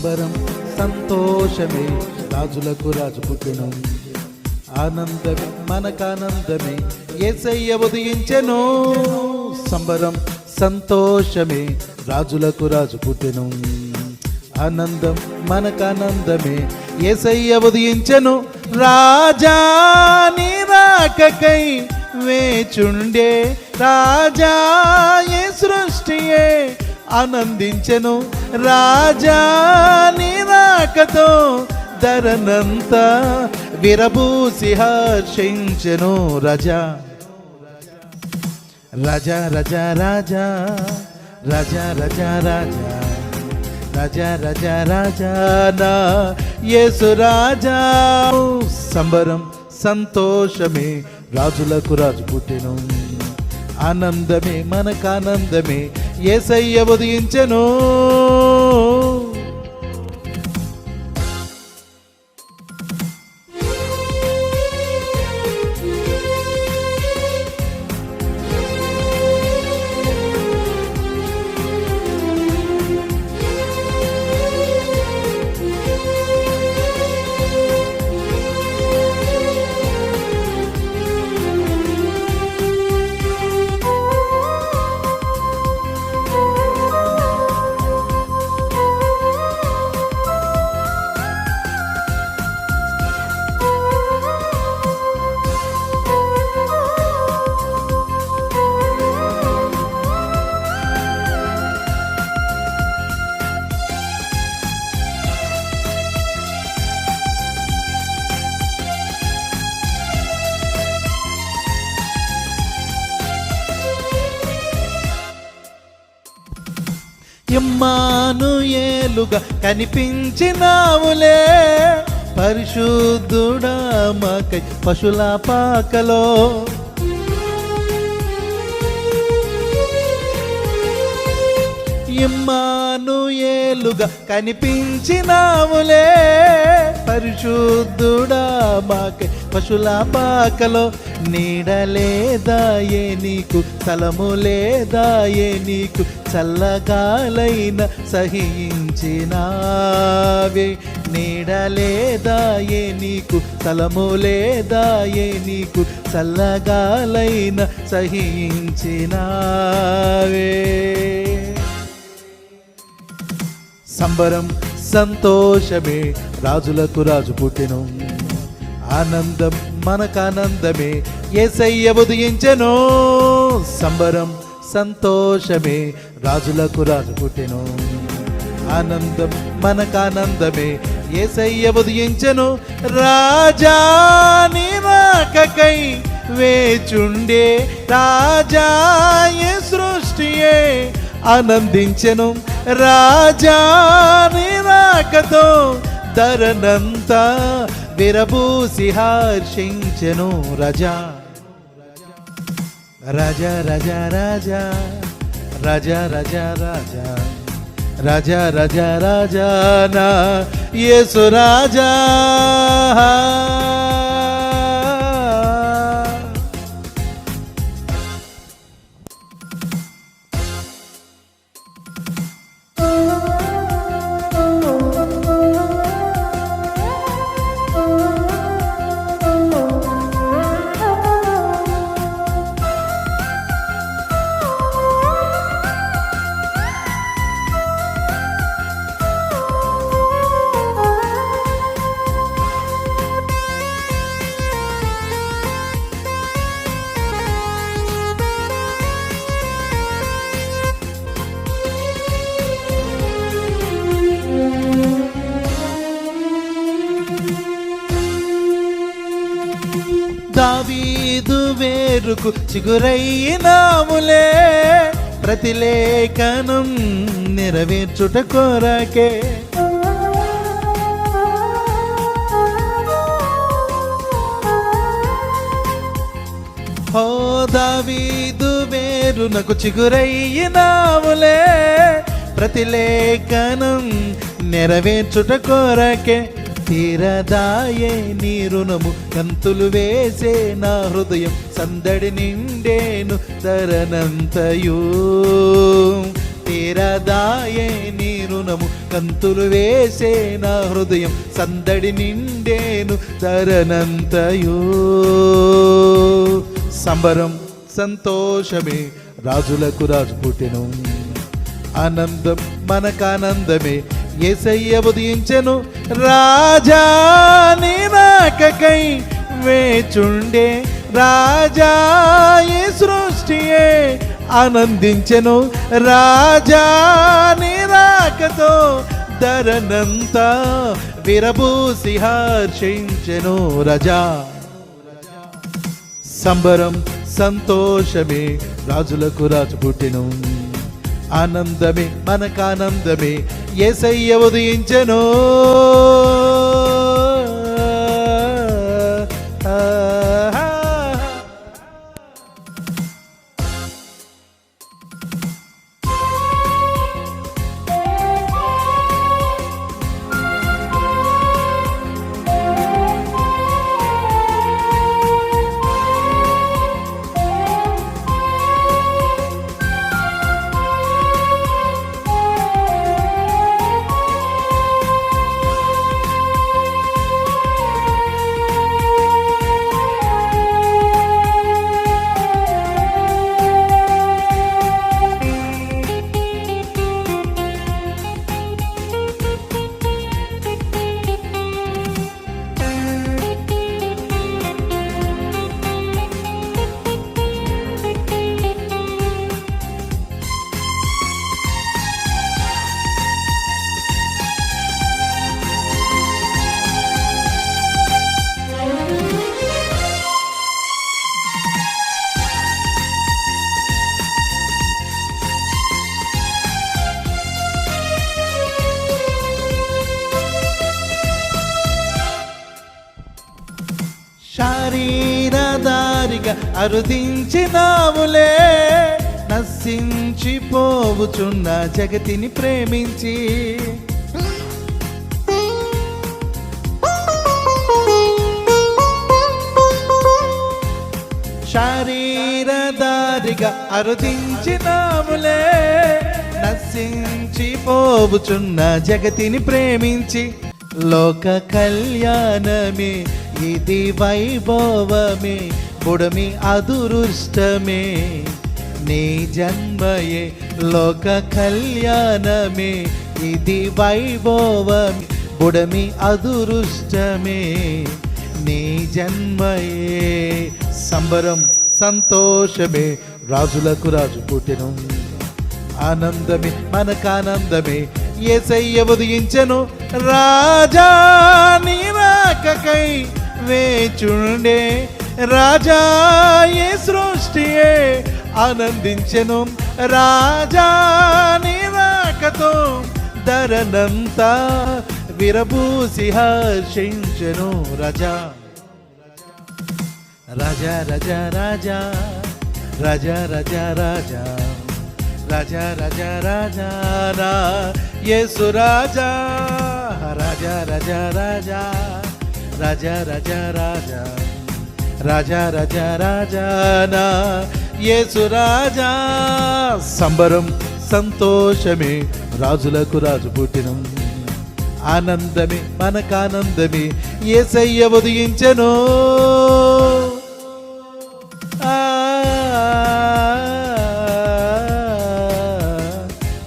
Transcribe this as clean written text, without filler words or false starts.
సంబరం సంతోషమే, రాజులకు రాజు పుట్టెను. ఆనందమే మనకానందమే, యేసయ్య ఉదయించెను. సంబరం సంతోషమే, రాజులకు రాజు పుట్టెను. ఆనందం మనకానందమే, యేసయ్య ఉదయించెను. రాజా నీ రాకకై వేచుండే, రాజా ఈ సృష్టియే ఆనందించెను. రాజా నీ రాకతో ధరనంతా విరబూసి హర్షించెను. రాజా రాజా రాజా రాజా రాజా రాజా రాజా రాజా రాజా రాజా నా యేసు రాజా. సంబరం సంతోషమే, రాజులకు రాజు పుట్టెను. ఆనందమే మనకానందమే, యేసయ్య ఉదయించెను. ఇమ్మానుయేలుగా కనిపించినావులే, పరిశుద్ధుడా మాకై పశుల పాకలో. ఇమ్మానుయేలుగా కనిపించినావులే, పరిశుద్ధుడా మాకై పశుల పాకలో. నీడలేదాయే నీకు, స్థలములేదాయే నీకు, చల్లగాలైన సహించినావే. నీడలేదాయే నీకు, స్థలములేదాయే నీకు, చల్లగాలైన సహించినావే. సంబరం సంతోషమే, రాజులకు రాజు పుట్టెను. ఆనందం మనకానందమే, యేసయ్య ఉదయించెను. సంబరం సంతోషమే, రాజులకు రాజు పుట్టెను. ఆనందం మనకానందమే, యేసయ్య ఉదయించెను. రాజా నీ రాకకై వేచుండే, రాజా ఈ సృష్టియే ఆనందించెను. రాజా నీ రాకతో ధరనంతా విరబూసి హర్షించెను. రాజా రాజా రాజా రాజా రాజా రాజా రాజా రాజా రాజా రాజా నా యేసు రాజా. దావీదు వేరుకు చిగురైనాములే, ప్రతిలేఖనం నెరవేర్చుట కొరకే. ఓ దావీదు వేరునకు చిగురైనాములే, ప్రతిలేఖనం నెరవేర్చుట కొరకే. తీరదాయే నీ రుణము, కంతులు వేసే నా హృదయం, సందడి నిండేను ధరనంతయు. తీరదాయే నీ రుణము కంతులు వేసే నా హృదయం సందడి నిండేను ధరనంతయో. సంబరం సంతోషమే రాజులకు రాజు పుట్టెను, ఆనందం మనకానందమే యేసయ్య ఉదయించెను. రాజా నీ రాకకై వేచుండే రాజా ఈ సృష్టియే ఆనందించెను. రాజా నీ రాకతో ధరనంతా విరబూసి హర్షించెను. రజా సంబరం సంతోషమే రాజులకు రాజు పుట్టెను, ఆనందమే మనకానందమే యేసయ్య ఉదయించెను. శరీరధారిగా అరుదించినావులే, నశించిపోవుచున్న జగతిని ప్రేమించి. శరీరధారిగా అరుదించినావులే, నశించిపోవుచున్న జగతిని ప్రేమించి. లోక కళ్యాణమే ఇది వైభవమే, బుడమి అదురుష్టమే నీ జన్మయే. లోక కళ్యాణమే ఇది వైభవమే, బుడమి అదురుష్టమే నీ జన్మయే. సంబరం సంతోషమే రాజులకు రాజు పుట్టెను, ఆనందమే మనకానందమే యేసయ్య ఉదయించెను. రాజా నీ రాకకై వేచుండే రాజా ఈ సృష్టియే ఆనందించెను. రాజా నీ రాకతో ధరనంతా విరబూసి హర్షించెను. రాజా రాజా రాజా రాజా రాజా రాజా రాజా రాజా రాజా రాజా రా యేసు రాజా. రాజా రాజా రాజా రాజా రాజా రాజా రాజా రాజా రాజా నా యేసు రాజా. సంబరం సంతోషమే రాజులకు రాజు పుట్టెను, ఆనందమే మనకానందమే యేసయ్య ఉదయించెను.